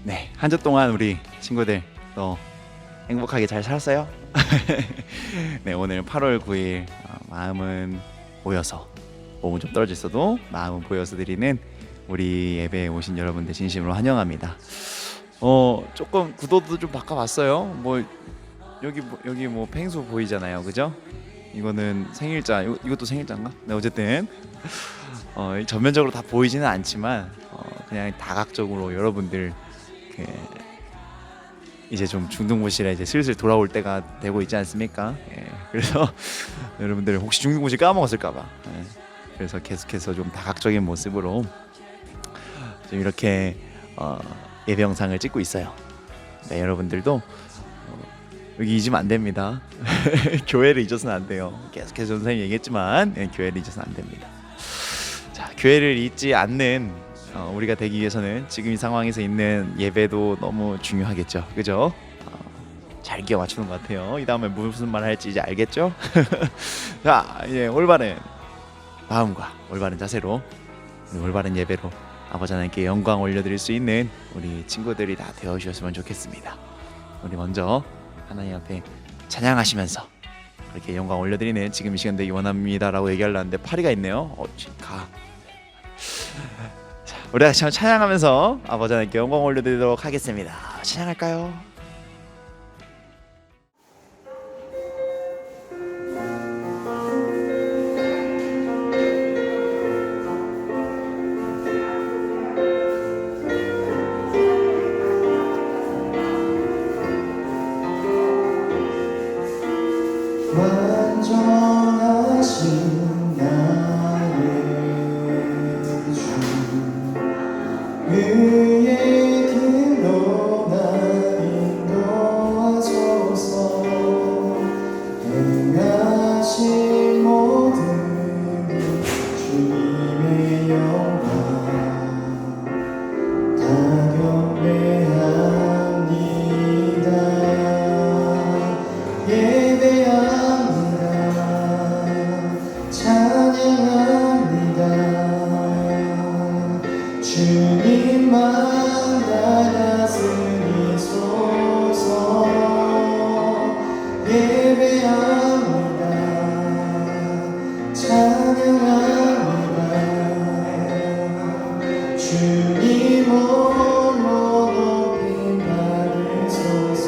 네, 한 주 동안 우리 친구들 또 행복하게 잘 살았어요? 네, 오늘 8월 9일 마음은 모여서, 몸은 좀 떨어져 있어도 마음은 보여서 드리는 우리 예배에 오신 여러분들 진심으로 환영합니다. 조금 구도도 좀 바꿔봤어요. 여기 뭐 펭수 보이잖아요, 그죠? 이거는 생일자, 이것도 생일자인가? 네, 어쨌든 전면적으로 다 보이지는 않지만 그냥 다각적으로 여러분들 이제 좀 중등부실에 이제 슬슬 돌아올 때가 되고 있지 않습니까? 예, 그래서 여러분들 혹시 중등부실 까먹었을까봐, 예, 그래서 계속해서 좀 다각적인 모습으로 좀 이렇게 예배 영상을 찍고 있어요. 네, 여러분들도 여기 잊으면 안 됩니다. 교회를 잊어서는 안 돼요. 계속해서 선생님이 얘기했지만 교회를 잊어서는 안 됩니다. 자, 교회를 잊지 않는 우리가 되기 위해서는 지금 이 상황에서 있는 예배도 너무 중요하겠죠, 그죠? 잘 기어 맞추는 것 같아요. 이 다음에 무슨 말 할지 이제 알겠죠? 자, 이제 올바른 마음과 올바른 자세로, 올바른 예배로 아버지 하나님께 영광 올려드릴 수 있는 우리 친구들이 다 되어주셨으면 좋겠습니다. 우리 먼저 하나님 앞에 찬양하시면서 그렇게 영광 올려드리는 지금 이 시간 되기 원합니다라고 얘기하려는데 파리가 있네요. 가. 자, 우리 다시 한번 찬양하면서 아버지 하나님께 영광 올려드리도록 하겠습니다. 찬양할까요? 완전하신 나의 주, 그의 길로 날 인도하소서. 행하신 모든 일 주님의 영광 다 경배합니다. 예배합니다. 찬양합니다. 주님만 다스리소서. 예배합니다. 찬양합니다. 주님 홀로 높임 받으소서.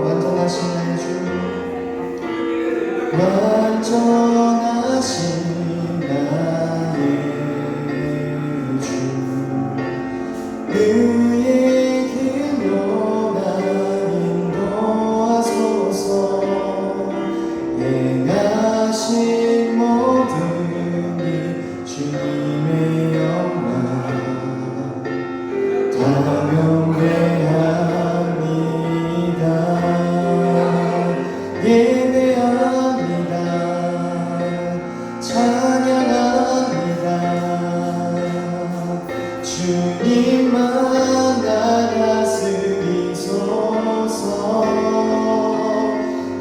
완전하신 나의 주, 완전하신 나의 주, 그의 길로 날 인도하소서. 행하신 모든 일 주님의 영광 다 경배합니다. 예배합니다. 찬양합니다. 주님만 나 다스리소서.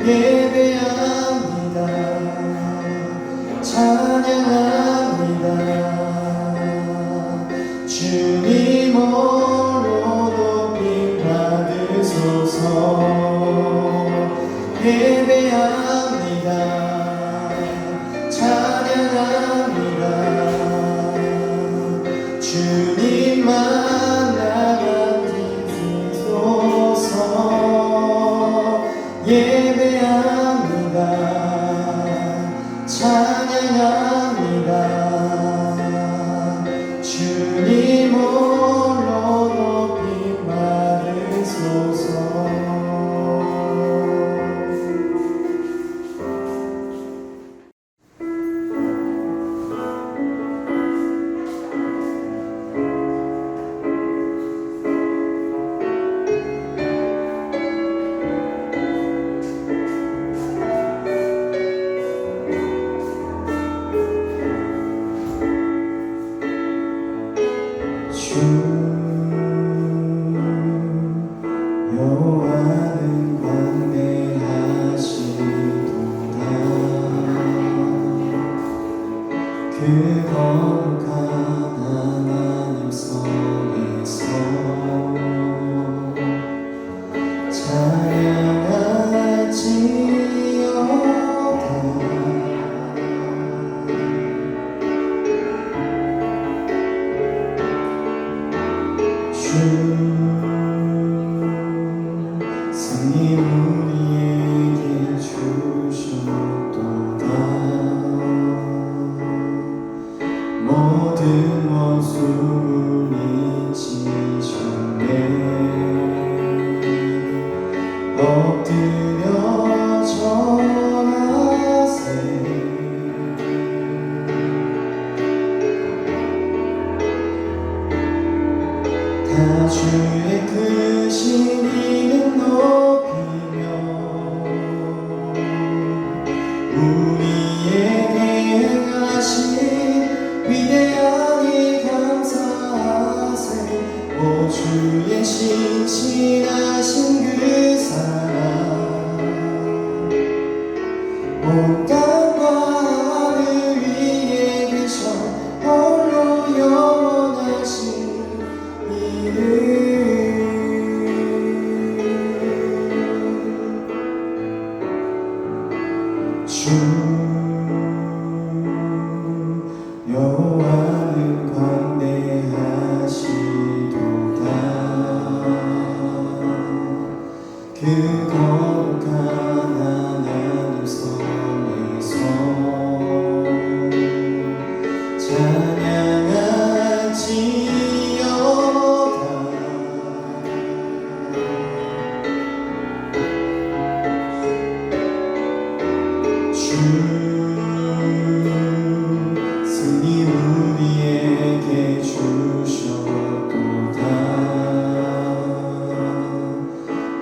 예배합니다. 찬양합니다. 주님 홀로 주의 신실하신 그 사랑 온 땅과 하늘 위에 계셔 홀로 영원하신 이름 주 여호와는 광대하시도다 그 거룩한 하나님 성에서 찬양할지어다 주 승리 우리에게 주셨도다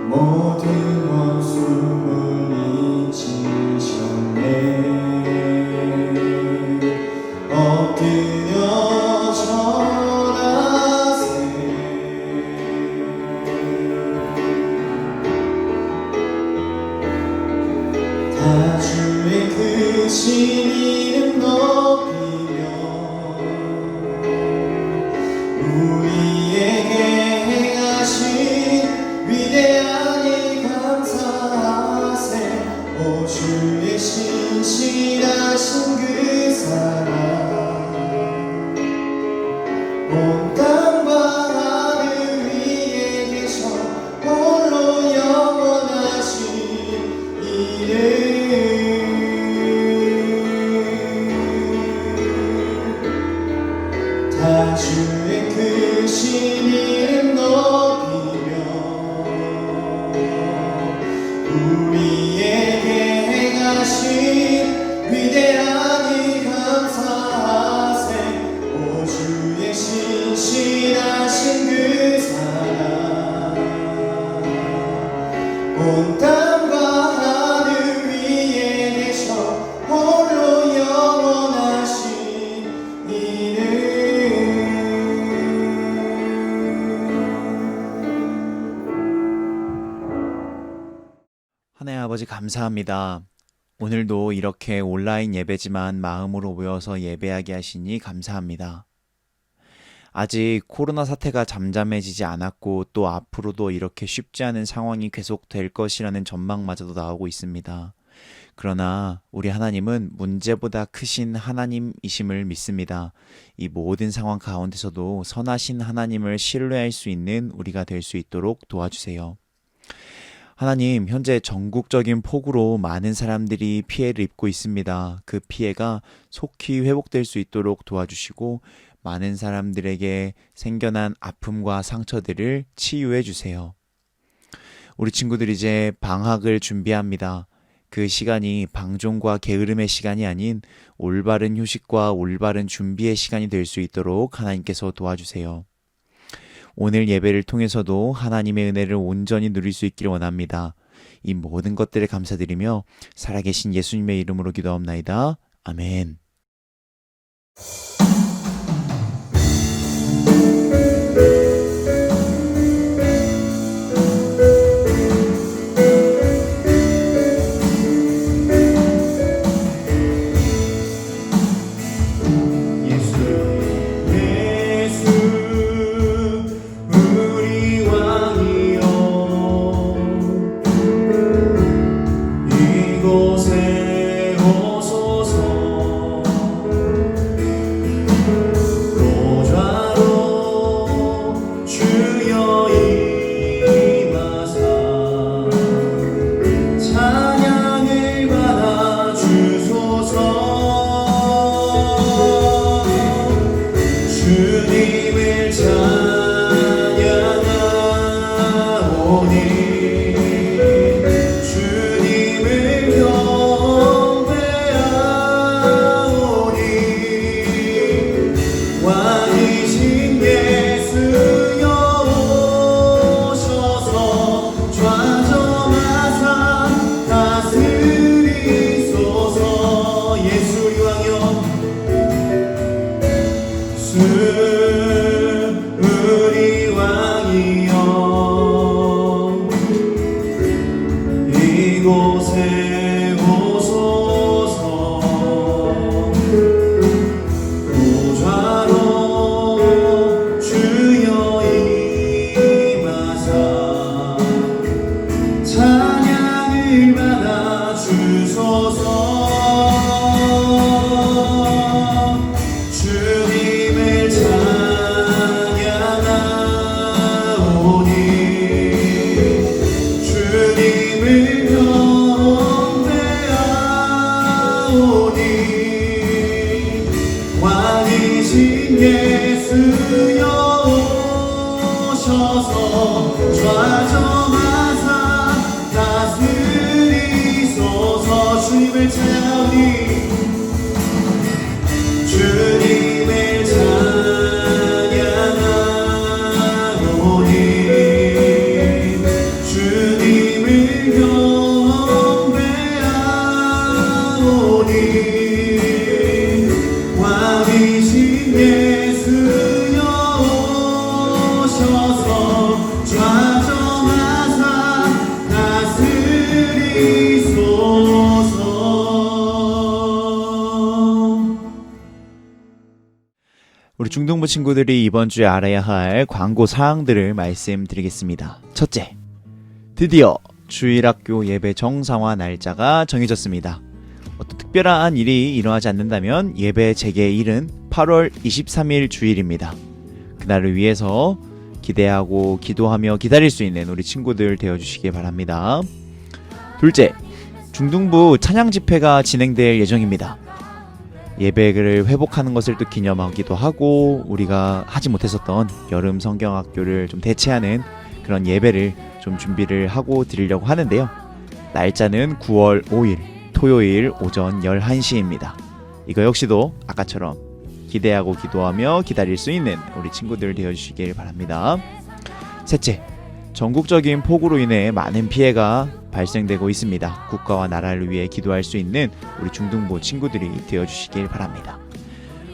모든 원수 물리치셨네 엎드려 절하세 다 주의 크신 이름 높이며 우리에게 행하신 위대한 일 감사하세 오 주의 신실하신 그 사랑 온 땅과 하늘 위에 계셔 홀로 영원하신 이름 다 주의 크신 이름 높이며 우리에게 행하신 위대한 일 감사하세 오 주의 신실하신 그 사랑 온 땅과 하늘 위에 계셔 홀로 영원하신 이름 하나님 아버지 감사합니다. 오늘도 이렇게 온라인 예배지만 마음으로 모여서 예배하게 하시니 감사합니다. 아직 코로나 사태가 잠잠해지지 않았고 또 앞으로도 이렇게 쉽지 않은 상황이 계속될 것이라는 전망마저도 나오고 있습니다. 그러나 우리 하나님은 문제보다 크신 하나님이심을 믿습니다. 이 모든 상황 가운데서도 선하신 하나님을 신뢰할 수 있는 우리가 될 수 있도록 도와주세요. 하나님, 현재 전국적인 폭우로 많은 사람들이 피해를 입고 있습니다. 그 피해가 속히 회복될 수 있도록 도와주시고 많은 사람들에게 생겨난 아픔과 상처들을 치유해 주세요. 우리 친구들 이제 방학을 준비합니다. 그 시간이 방종과 게으름의 시간이 아닌 올바른 휴식과 올바른 준비의 시간이 될 수 있도록 하나님께서 도와주세요. 오늘 예배를 통해서도 하나님의 은혜를 온전히 누릴 수 있기를 원합니다. 이 모든 것들을 감사드리며 살아계신 예수님의 이름으로 기도합나이다. 아멘. 이곳에 오소서 좌정하사 다스리소서. 주님을 찬양하오니 주님을 찬양하오니 주님을 경배하오니 왕이신 예수여 오셔서 좌정하사 다스리소서. 우리 중등부 친구들이 이번 주에 알아야 할 광고 사항들을 말씀드리겠습니다. 첫째, 드디어 주일학교 예배 정상화 날짜가 정해졌습니다. 어떤 특별한 일이 일어나지 않는다면 예배 재개일은 8월 23일 주일입니다. 그날을 위해서 기대하고 기도하며 기다릴 수 있는 우리 친구들 되어주시기 바랍니다. 둘째, 중등부 찬양 집회가 진행될 예정입니다. 예배를 회복하는 것을 또 기념하기도 하고 우리가 하지 못했었던 여름 성경학교를 좀 대체하는 그런 예배를 좀 준비를 하고 드리려고 하는데요. 날짜는 9월 5일 토요일 오전 11시입니다. 이거 역시도 아까처럼 기대하고 기도하며 기다릴 수 있는 우리 친구들 되어주시길 바랍니다. 셋째, 전국적인 폭우로 인해 많은 피해가 발생되고 있습니다. 국가와 나라를 위해 기도할 수 있는 우리 중등부 친구들이 되어주시길 바랍니다.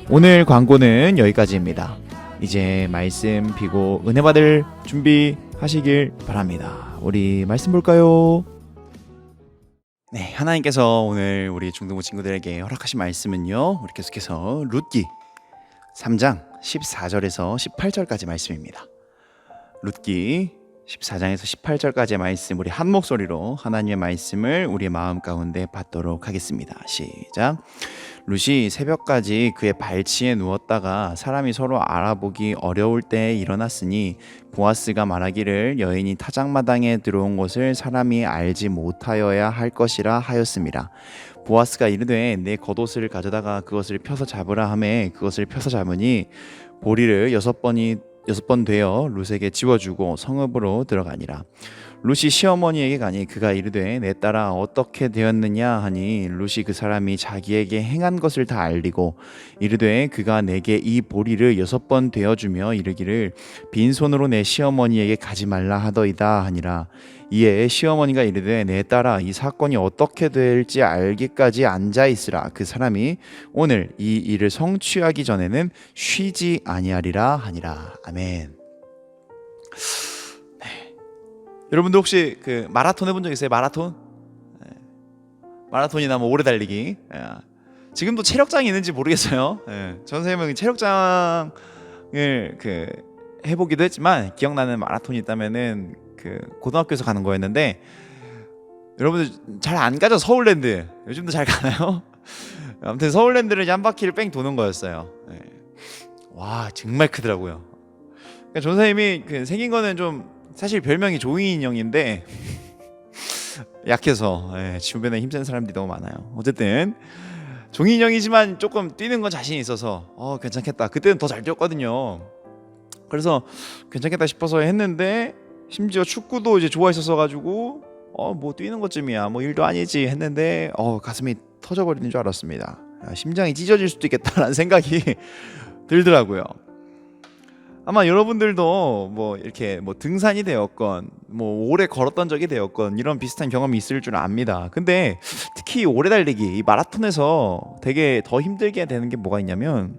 오늘 광고는 여기까지입니다. 이제 말씀 비고 은혜 받을 준비하시길 바랍니다. 우리 말씀 볼까요? 네, 하나님께서 오늘 우리 중등부 친구들에게 허락하신 말씀은요, 우리 계속해서 룻기 3장 14절에서 18절까지 말씀입니다. 룻기 14장에서 18절까지의 말씀, 우리 한 목소리로 하나님의 말씀을 우리의 마음 가운데 받도록 하겠습니다. 시작. 룻이 새벽까지 그의 발치에 누웠다가 사람이 서로 알아보기 어려울 때에 일어났으니 보아스가 말하기를 여인이 타작마당에 들어온 것을 사람이 알지 못하여야 할 것이라 하였습니다. 보아스가 이르되 내 겉옷을 가져다가 그것을 펴서 잡으라 하매 그것을 펴서 잡으니 보리를 6번 되어 룻에게 지워주고 성읍으로 들어가니라. 룻이 시어머니에게 가니 그가 이르되 내 딸아 어떻게 되었느냐 하니 룻이 그 사람이 자기에게 행한 것을 다 알리고 이르되 그가 내게 이 보리를 6번 되어주며 이르기를 빈손으로 내 시어머니에게 가지 말라 하더이다 하니라. 이에 시어머니가 이르되 내 딸아 이 사건이 어떻게 될지 알기까지 앉아있으라. 그 사람이 오늘 이 일을 성취하기 전에는 쉬지 아니하리라 하니라. 아멘. 네. 여러분들 혹시 그 마라톤 해본 적 있어요? 마라톤? 네. 마라톤이나 뭐 오래 달리기. 네. 지금도 체력장이 있는지 모르겠어요. 네. 전 선생님은 체력장을 그 해보기도 했지만 기억나는 마라톤이 있다면은 그 고등학교에서 가는 거였는데, 여러분들 잘 안 가죠? 서울랜드 요즘도 잘 가나요? 아무튼 서울랜드를 이제 한 바퀴를 뺑 도는 거였어요. 네. 와 정말 크더라고요. 그러니까 전 선생님이 그 생긴 거는 좀 사실 별명이 종이 인형인데 약해서 주변에 힘센 사람들이 너무 많아요. 어쨌든 종이 인형이지만 조금 뛰는 건 자신이 있어서 괜찮겠다. 그때는 더 잘 뛰었거든요. 그래서 괜찮겠다 싶어서 했는데, 심지어 축구도 이제 좋아했었어 가지고 뭐 뛰는 것쯤이야 뭐 일도 아니지 했는데 가슴이 터져버리는 줄 알았습니다. 심장이 찢어질 수도 있겠다라는 생각이 들더라고요. 아마 여러분들도 뭐 이렇게 뭐 등산이 되었건 뭐 오래 걸었던 적이 되었건 이런 비슷한 경험이 있을 줄 압니다. 근데 특히 오래 달리기 이 마라톤에서 되게 더 힘들게 되는 게 뭐가 있냐면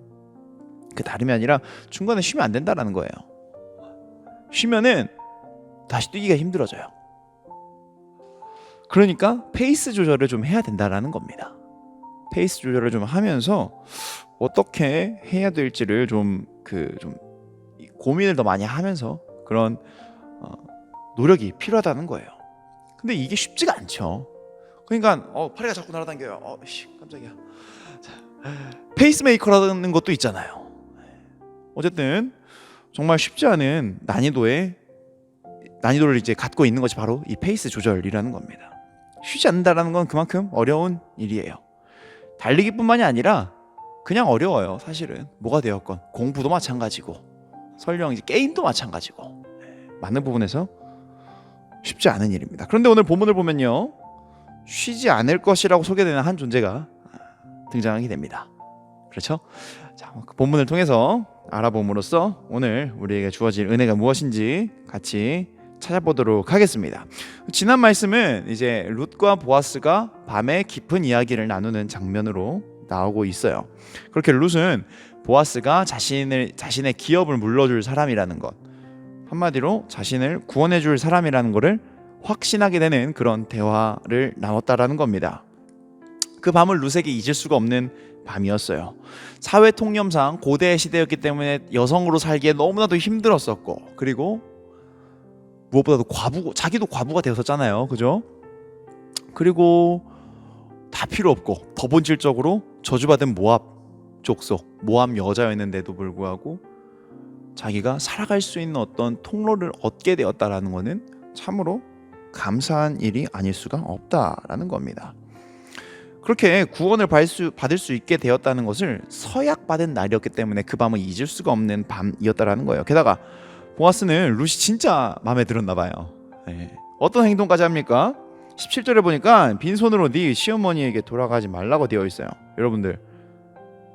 그 다름이 아니라 중간에 쉬면 안 된다라는 거예요. 쉬면은 다시 뛰기가 힘들어져요. 그러니까 페이스 조절을 좀 해야 된다라는 겁니다. 페이스 조절을 좀 하면서 어떻게 해야 될지를 좀 고민을 더 많이 하면서 그런 노력이 필요하다는 거예요. 근데 이게 쉽지가 않죠. 그러니까 파리가 자꾸 날아다녀요. 깜짝이야. 페이스메이커라는 것도 있잖아요. 어쨌든 정말 쉽지 않은 난이도를 이제 갖고 있는 것이 바로 이 페이스 조절이라는 겁니다. 쉬지 않는다라는 건 그만큼 어려운 일이에요. 달리기뿐만이 아니라 그냥 어려워요. 사실은 뭐가 되었건 공부도 마찬가지고 설령 이제 게임도 마찬가지고 많은 부분에서 쉽지 않은 일입니다. 그런데 오늘 본문을 보면요, 쉬지 않을 것이라고 소개되는 한 존재가 등장하게 됩니다. 그렇죠? 자, 그 본문을 통해서 알아봄으로써 오늘 우리에게 주어질 은혜가 무엇인지 같이 찾아보도록 하겠습니다. 지난 말씀은 이제 룻과 보아스가 밤에 깊은 이야기를 나누는 장면으로 나오고 있어요. 그렇게 룻은 보아스가 자신의 기업을 물려줄 사람이라는 것, 한마디로 자신을 구원해줄 사람이라는 것을 확신하게 되는 그런 대화를 나눴다라는 겁니다. 그 밤을 룻에게 잊을 수가 없는 밤이었어요. 사회 통념상 고대 시대였기 때문에 여성으로 살기에 너무나도 힘들었었고, 그리고 무엇보다도 자기도 과부가 되었었잖아요. 그죠? 그리고 다 필요 없고 더 본질적으로 저주받은 모압 족속, 모압 여자였는데도 불구하고 자기가 살아갈 수 있는 어떤 통로를 얻게 되었다라는 것은 참으로 감사한 일이 아닐 수가 없다라는 겁니다. 그렇게 구원을 받을 수 있게 되었다는 것을 서약받은 날이었기 때문에 그 밤을 잊을 수가 없는 밤이었다라는 거예요. 게다가 보아스는 룻이 진짜 마음에 들었나 봐요. 어떤 행동까지 합니까? 17절에 보니까 빈손으로 네 시어머니에게 돌아가지 말라고 되어 있어요. 여러분들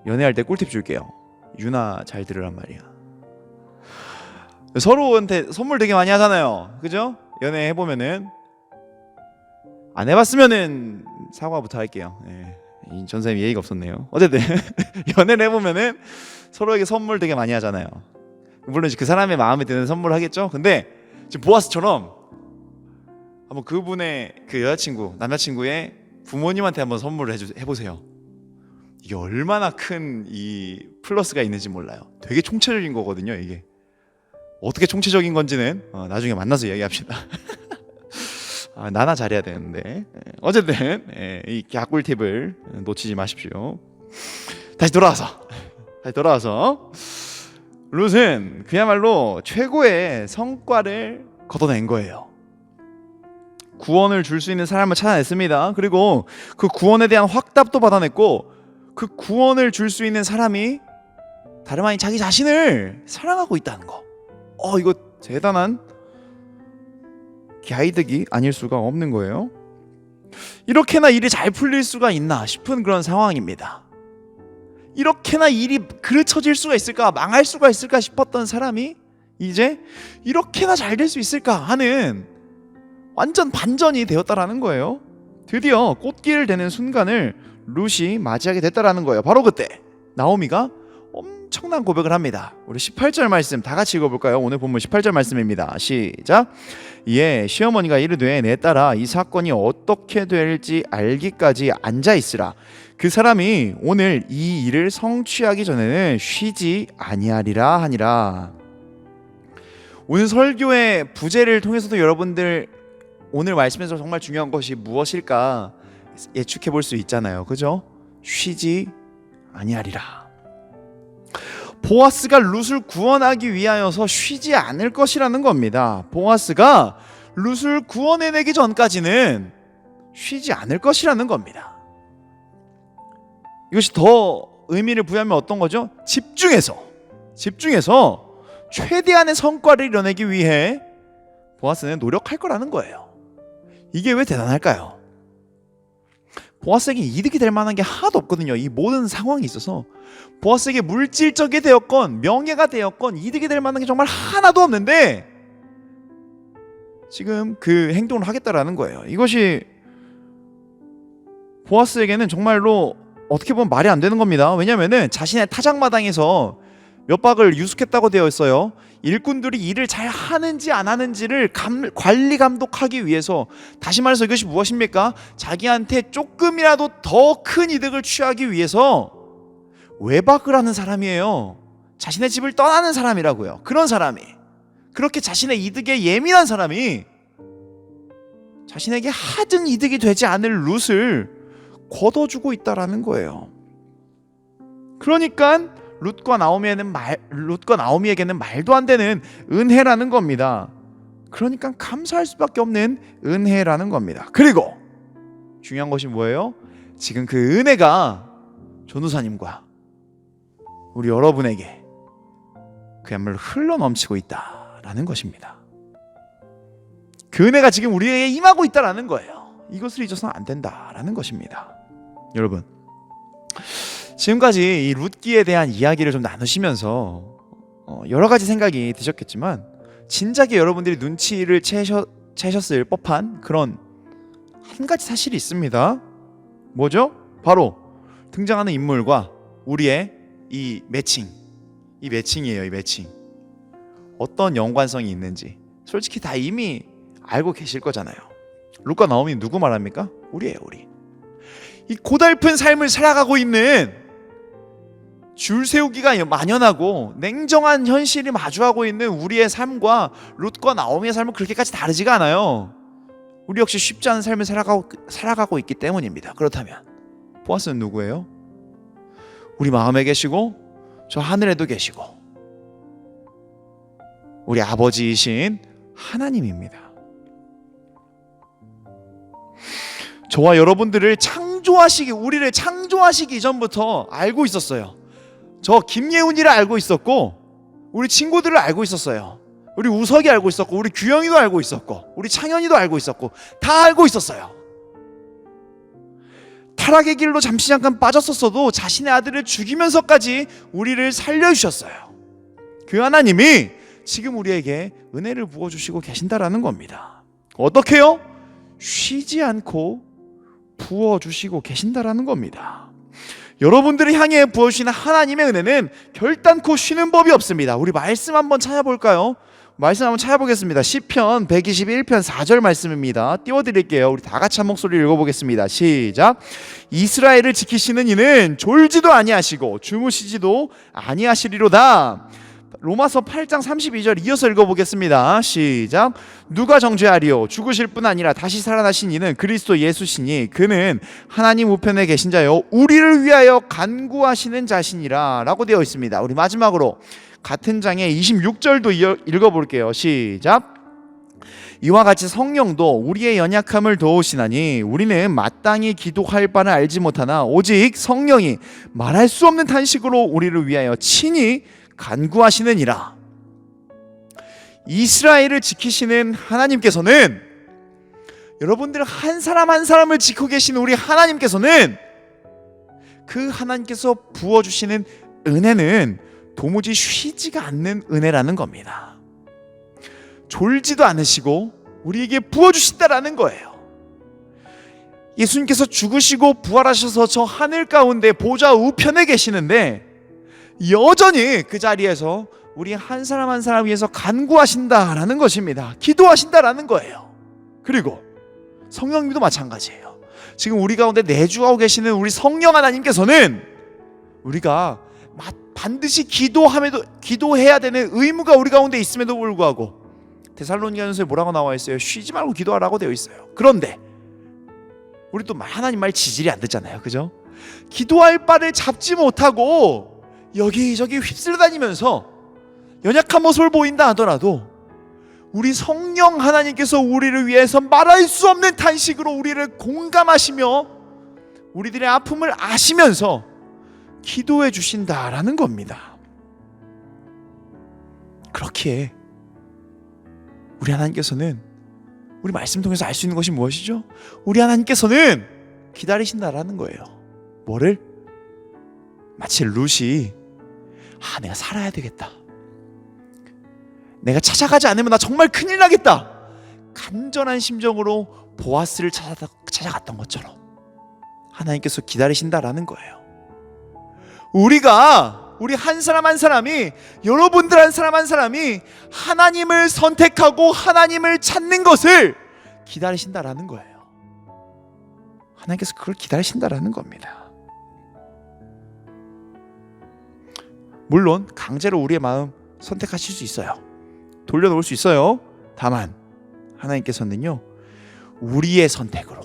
연애할 때 꿀팁 줄게요. 유나 잘 들으란 말이야. 서로한테 선물 되게 많이 하잖아요. 그죠? 연애해보면은, 안 해봤으면은 사과부터 할게요. 이 전사님 예의가 없었네요. 어쨌든 연애를 해보면은 서로에게 선물 되게 많이 하잖아요. 물론 그 사람의 마음에 드는 선물을 하겠죠. 근데 지금 보아스처럼 한번 그분의 그 남자친구의 부모님한테 한번 선물을 해보세요. 이게 얼마나 큰 이 플러스가 있는지 몰라요. 되게 총체적인 거거든요. 이게 어떻게 총체적인 건지는 나중에 만나서 이야기합시다. 나나 잘해야 되는데. 어쨌든 이 꿀팁을 놓치지 마십시오. 다시 돌아와서 룻은 그야말로 최고의 성과를 거둬낸 거예요. 구원을 줄 수 있는 사람을 찾아냈습니다. 그리고 그 구원에 대한 확답도 받아냈고, 그 구원을 줄 수 있는 사람이 다름 아닌 자기 자신을 사랑하고 있다는 거. 이거 대단한 가이득이 아닐 수가 없는 거예요. 이렇게나 일이 잘 풀릴 수가 있나 싶은 그런 상황입니다. 이렇게나 일이 그르쳐질 수가 있을까, 망할 수가 있을까 싶었던 사람이 이제 이렇게나 잘 될 수 있을까 하는 완전 반전이 되었다라는 거예요. 드디어 꽃길을 대는 순간을 룻이 맞이하게 됐다라는 거예요. 바로 그때 나오미가 엄청난 고백을 합니다. 우리 18절 말씀 다 같이 읽어볼까요? 오늘 본문 18절 말씀입니다. 시작. 예, 시어머니가 이르되 내 딸아 이 사건이 어떻게 될지 알기까지 앉아있으라. 그 사람이 오늘 이 일을 성취하기 전에는 쉬지 아니하리라 하니라. 오늘 설교의 부제를 통해서도 여러분들 오늘 말씀에서 정말 중요한 것이 무엇일까 예측해 볼 수 있잖아요. 그죠? 쉬지 아니하리라. 보아스가 룻을 구원하기 위하여서 쉬지 않을 것이라는 겁니다. 보아스가 룻을 구원해내기 전까지는 쉬지 않을 것이라는 겁니다. 이것이 더 의미를 부여하면 어떤 거죠? 집중해서 최대한의 성과를 이뤄내기 위해 보아스는 노력할 거라는 거예요. 이게 왜 대단할까요? 보아스에게 이득이 될 만한 게 하나도 없거든요. 이 모든 상황이 있어서 보아스에게 물질적이 되었건 명예가 되었건 이득이 될 만한 게 정말 하나도 없는데 지금 그 행동을 하겠다라는 거예요. 이것이 보아스에게는 정말로 어떻게 보면 말이 안 되는 겁니다. 왜냐하면 자신의 타작마당에서 몇 박을 유숙했다고 되어 있어요. 일꾼들이 일을 잘 하는지 안 하는지를 관리 감독하기 위해서, 다시 말해서 이것이 무엇입니까? 자기한테 조금이라도 더 큰 이득을 취하기 위해서 외박을 하는 사람이에요. 자신의 집을 떠나는 사람이라고요. 그런 사람이, 그렇게 자신의 이득에 예민한 사람이 자신에게 하등 이득이 되지 않을 룻을 걷어주고 있다라는 거예요. 그러니까 룻과 나오미에게는 말도 안 되는 은혜라는 겁니다. 그러니까 감사할 수밖에 없는 은혜라는 겁니다. 그리고 중요한 것이 뭐예요? 지금 그 은혜가 전우사님과 우리 여러분에게 그야말로 흘러넘치고 있다라는 것입니다. 그 그 은혜가 지금 우리에게 임하고 있다라는 거예요. 이것을 잊어서는 안 된다라는 것입니다. 여러분, 지금까지 이 룻기에 대한 이야기를 좀 나누시면서 여러 가지 생각이 드셨겠지만 진작에 여러분들이 눈치를 채셨을 법한 그런 한 가지 사실이 있습니다. 뭐죠? 바로 등장하는 인물과 우리의 이 매칭이에요. 이 매칭. 어떤 연관성이 있는지 솔직히 다 이미 알고 계실 거잖아요. 룻과 나오미 누구 말합니까? 우리예요, 우리. 이 고달픈 삶을 살아가고 있는, 줄 세우기가 만연하고 냉정한 현실이 마주하고 있는 우리의 삶과 룻과 나오미의 삶은 그렇게까지 다르지가 않아요. 우리 역시 쉽지 않은 삶을 살아가고 있기 때문입니다. 그렇다면 보아스는 누구예요? 우리 마음에 계시고 저 하늘에도 계시고 우리 아버지이신 하나님입니다. 저와 여러분들을 우리를 창조하시기 이전부터 알고 있었어요. 저 김예훈이를 알고 있었고, 우리 친구들을 알고 있었어요. 우리 우석이 알고 있었고, 우리 규영이도 알고 있었고, 우리 창현이도 알고 있었고, 다 알고 있었어요. 타락의 길로 잠시 잠깐 빠졌었어도 자신의 아들을 죽이면서까지 우리를 살려주셨어요. 그 하나님이 지금 우리에게 은혜를 부어주시고 계신다라는 겁니다. 어떻게요? 쉬지 않고 부어주시고 계신다라는 겁니다. 여러분들을 향해 부어주시는 하나님의 은혜는 결단코 쉬는 법이 없습니다. 우리 말씀 한번 찾아볼까요? 말씀 한번 찾아보겠습니다. 시편 121편 4절 말씀입니다. 띄워드릴게요. 우리 다 같이 한 목소리를 읽어보겠습니다. 시작. 이스라엘을 지키시는 이는 졸지도 아니하시고 주무시지도 아니하시리로다. 로마서 8장 32절 이어서 읽어보겠습니다. 시작. 누가 정죄하리요? 죽으실 뿐 아니라 다시 살아나신 이는 그리스도 예수시니 그는 하나님 우편에 계신 자요 우리를 위하여 간구하시는 자신이라 라고 되어 있습니다. 우리 마지막으로 같은 장에 26절도 읽어볼게요. 시작. 이와 같이 성령도 우리의 연약함을 도우시나니 우리는 마땅히 기도할 바는 알지 못하나 오직 성령이 말할 수 없는 탄식으로 우리를 위하여 친히 간구하시느니라. 이스라엘을 지키시는 하나님께서는, 여러분들 한 사람 한 사람을 지키고 계시는 우리 하나님께서는, 그 하나님께서 부어주시는 은혜는 도무지 쉬지가 않는 은혜라는 겁니다. 졸지도 않으시고 우리에게 부어주신다라는 거예요. 예수님께서 죽으시고 부활하셔서 저 하늘 가운데 보좌 우편에 계시는데 여전히 그 자리에서 우리 한 사람 한 사람 위해서 간구하신다라는 것입니다. 기도하신다라는 거예요. 그리고 성령님도 마찬가지예요. 지금 우리 가운데 내주하고 계시는 우리 성령 하나님께서는 우리가 반드시 기도해야 되는 의무가 우리 가운데 있음에도 불구하고 데살로니가전서에 뭐라고 나와 있어요? 쉬지 말고 기도하라고 되어 있어요. 그런데 우리 또 하나님 말 지질이 안 듣잖아요. 그죠? 기도할 바를 잡지 못하고 여기저기 휩쓸려 다니면서 연약한 모습을 보인다 하더라도 우리 성령 하나님께서 우리를 위해서 말할 수 없는 탄식으로 우리를 공감하시며 우리들의 아픔을 아시면서 기도해 주신다라는 겁니다. 그렇기에 우리 하나님께서는, 우리 말씀 통해서 알 수 있는 것이 무엇이죠? 우리 하나님께서는 기다리신다라는 거예요. 뭐를? 마치 룻이 내가 살아야 되겠다, 내가 찾아가지 않으면 나 정말 큰일 나겠다, 간절한 심정으로 보아스를 찾아갔던 것처럼 하나님께서 기다리신다라는 거예요. 우리 한 사람 한 사람이, 여러분들 한 사람 한 사람이 하나님을 선택하고 하나님을 찾는 것을 기다리신다라는 거예요. 하나님께서 그걸 기다리신다라는 겁니다. 물론 강제로 우리의 마음 선택하실 수 있어요. 돌려놓을 수 있어요. 다만 하나님께서는요, 우리의 선택으로,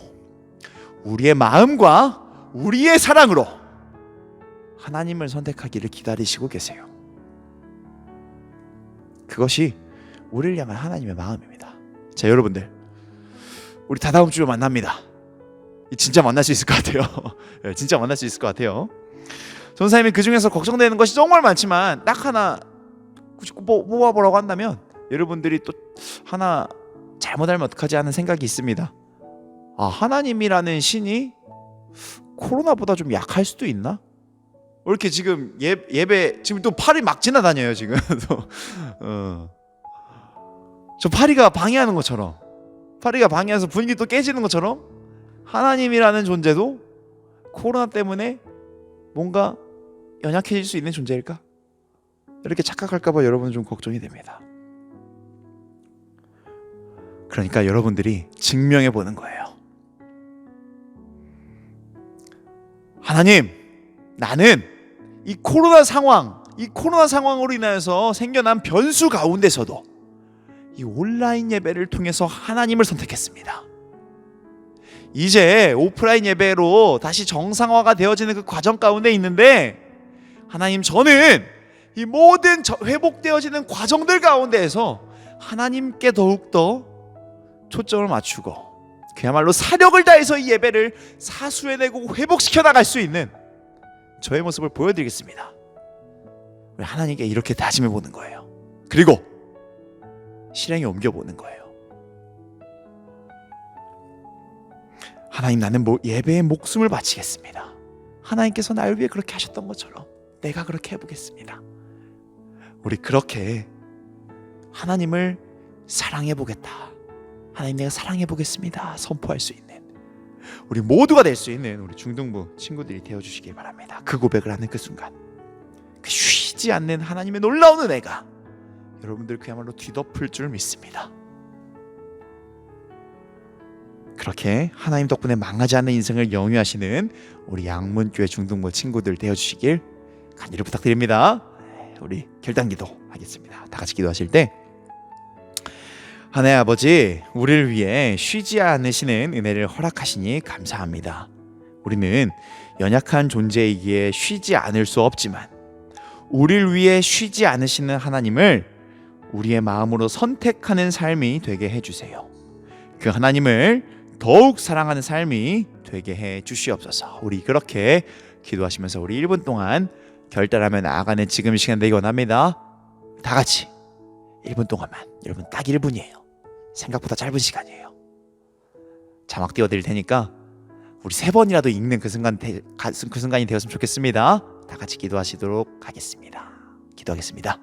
우리의 마음과 우리의 사랑으로 하나님을 선택하기를 기다리시고 계세요. 그것이 우리를 향한 하나님의 마음입니다. 자, 여러분들, 우리 다 다음 주에 만납니다. 진짜 만날 수 있을 것 같아요. 진짜 만날 수 있을 것 같아요. 전사님이 그 중에서 걱정되는 것이 정말 많지만 딱 하나 뽑아보라고 한다면 여러분들이 또 하나 잘못 알면 어떡하지 하는 생각이 있습니다. 하나님이라는 신이 코로나보다 좀 약할 수도 있나? 왜 이렇게 지금 예배 지금 또 팔이 막 지나다녀요 지금. 저 파리가 방해하는 것처럼, 파리가 방해해서 분위기 또 깨지는 것처럼 하나님이라는 존재도 코로나 때문에 뭔가 연약해질 수 있는 존재일까? 이렇게 착각할까봐 여러분 좀 걱정이 됩니다. 그러니까 여러분들이 증명해 보는 거예요. 하나님, 나는 이 코로나 상황으로 인하여서 생겨난 변수 가운데서도 이 온라인 예배를 통해서 하나님을 선택했습니다. 이제 오프라인 예배로 다시 정상화가 되어지는 그 과정 가운데 있는데, 하나님, 저는 이 모든 회복되어지는 과정들 가운데에서 하나님께 더욱더 초점을 맞추고 그야말로 사력을 다해서 이 예배를 사수해내고 회복시켜 나갈 수 있는 저의 모습을 보여드리겠습니다. 우리 하나님께 이렇게 다짐해 보는 거예요. 그리고 실행에 옮겨보는 거예요. 하나님, 나는 예배에 목숨을 바치겠습니다. 하나님께서 나를 위해 그렇게 하셨던 것처럼 내가 그렇게 해보겠습니다. 우리 그렇게 하나님을 사랑해보겠다, 하나님 내가 사랑해보겠습니다 선포할 수 있는 우리 모두가 될 수 있는 우리 중등부 친구들이 되어주시기 바랍니다. 그 고백을 하는 그 순간, 그 쉬지 않는 하나님의 놀라운 은혜가 여러분들 그야말로 뒤덮을 줄 믿습니다. 그렇게 하나님 덕분에 망하지 않는 인생을 영위하시는 우리 양문교회 중등부 친구들 되어주시길 간절히 부탁드립니다. 우리 결단기도 하겠습니다. 다 같이 기도하실 때, 하나님 아버지, 우리를 위해 쉬지 않으시는 은혜를 허락하시니 감사합니다. 우리는 연약한 존재이기에 쉬지 않을 수 없지만 우리를 위해 쉬지 않으시는 하나님을 우리의 마음으로 선택하는 삶이 되게 해주세요. 그 하나님을 더욱 사랑하는 삶이 되게 해 주시옵소서. 우리 그렇게 기도하시면서 우리 1분 동안 결단하며 나아가는 지금 이 시간 되기 원합니다. 다 같이 1분 동안만, 여러분 딱 1분이에요. 생각보다 짧은 시간이에요. 자막 띄워드릴 테니까 우리 3번이라도 읽는 그 순간이 되었으면 좋겠습니다. 다 같이 기도하시도록 하겠습니다. 기도하겠습니다.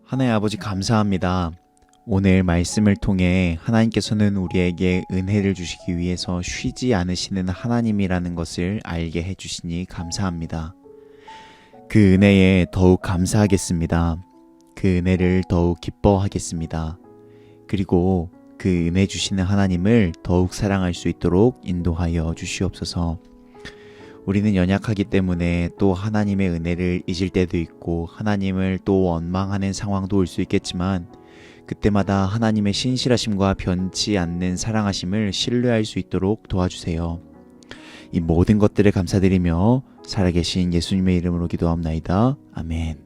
하나님 아버지, 감사합니다. 오늘 말씀을 통해 하나님께서는 우리에게 은혜를 주시기 위해서 쉬지 않으시는 하나님이라는 것을 알게 해주시니 감사합니다. 그 은혜에 더욱 감사하겠습니다. 그 은혜를 더욱 기뻐하겠습니다. 그리고 그 은혜 주시는 하나님을 더욱 사랑할 수 있도록 인도하여 주시옵소서. 우리는 연약하기 때문에 또 하나님의 은혜를 잊을 때도 있고 하나님을 또 원망하는 상황도 올 수 있겠지만, 그때마다 하나님의 신실하심과 변치 않는 사랑하심을 신뢰할 수 있도록 도와주세요. 이 모든 것들을 감사드리며 살아계신 예수님의 이름으로 기도합나이다. 아멘.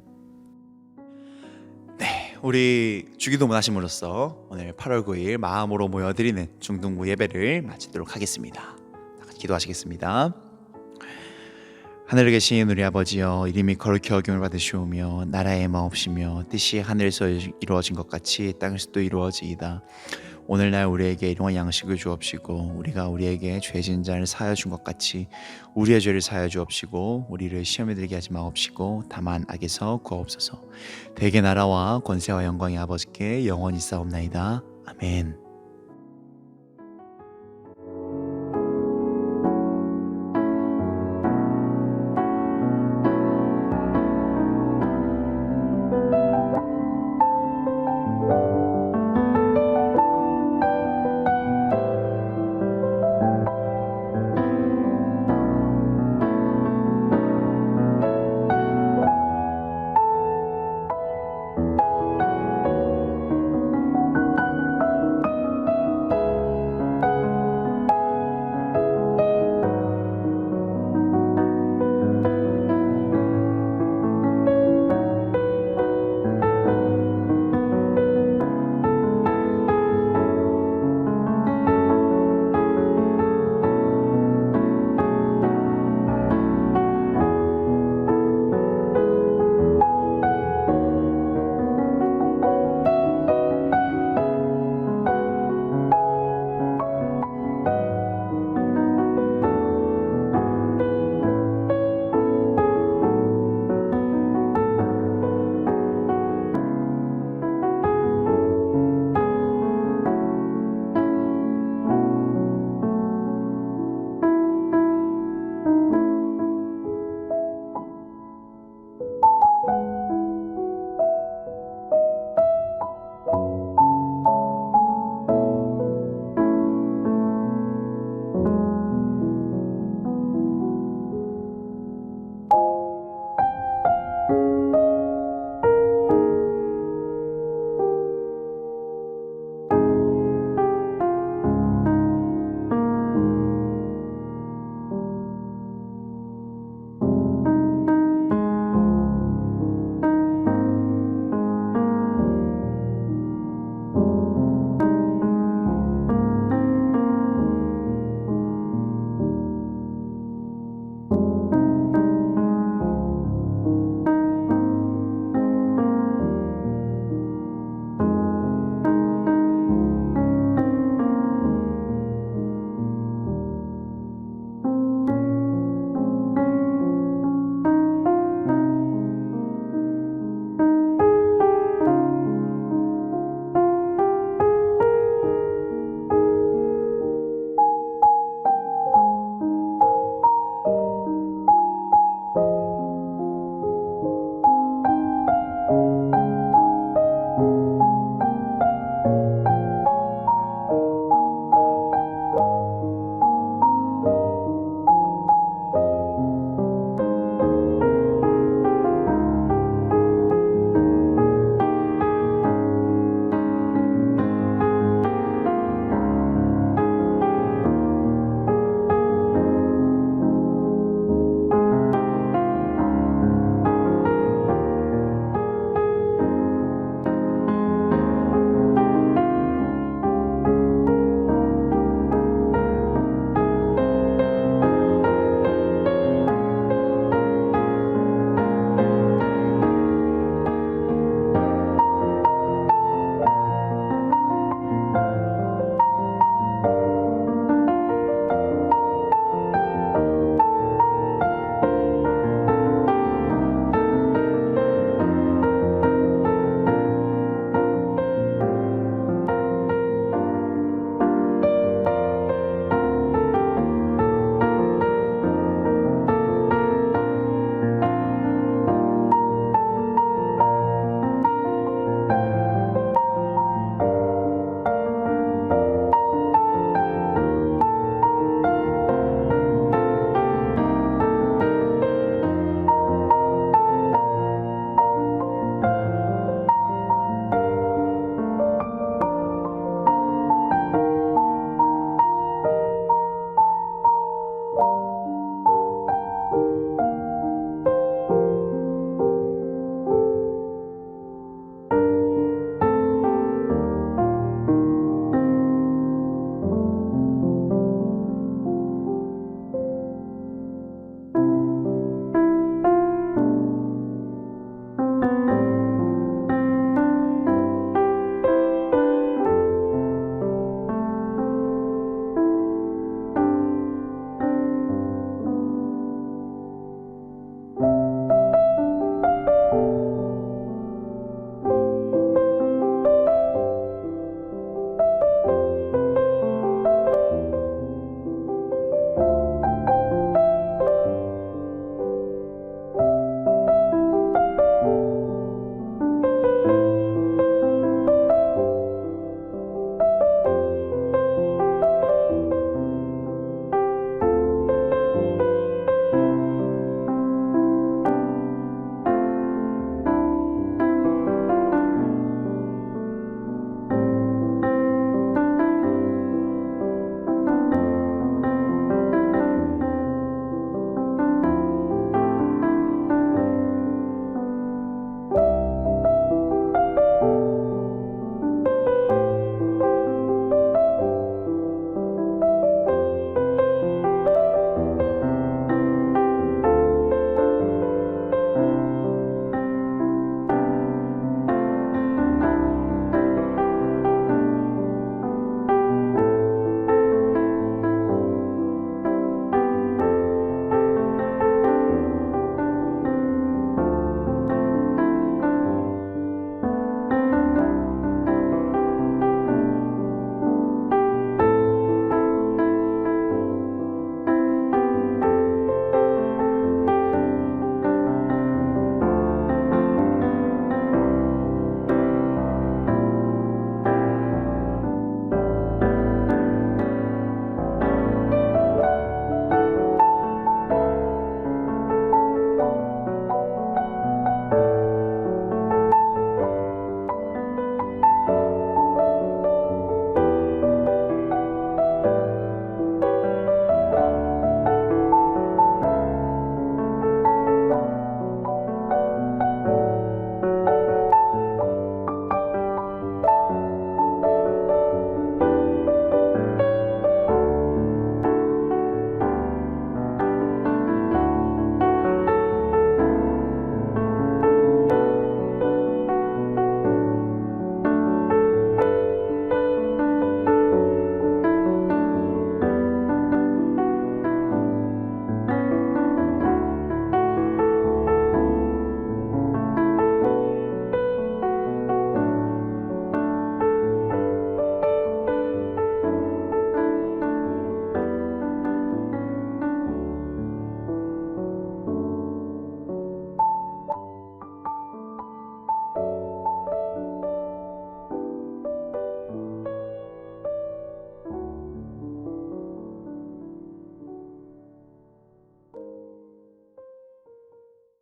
네, 우리 주기도문 하심으로써 오늘 8월 9일 마음으로 모여드리는 중등부 예배를 마치도록 하겠습니다. 기도하시겠습니다. 하늘에 계신 우리 아버지여, 이름이 거룩히 여김을 받으시오며 나라의 마옵시며 뜻이 하늘에서 이루어진 것 같이 땅에서도 이루어지이다. 오늘날 우리에게 일용할 양식을 주옵시고 우리가 우리에게 죄진 자를 사하여 준 것 같이 우리의 죄를 사하여 주옵시고 우리를 시험에 들게 하지 마옵시고 다만 악에서 구하옵소서. 대개 나라와 권세와 영광이 아버지께 영원히 싸움나이다. 아멘.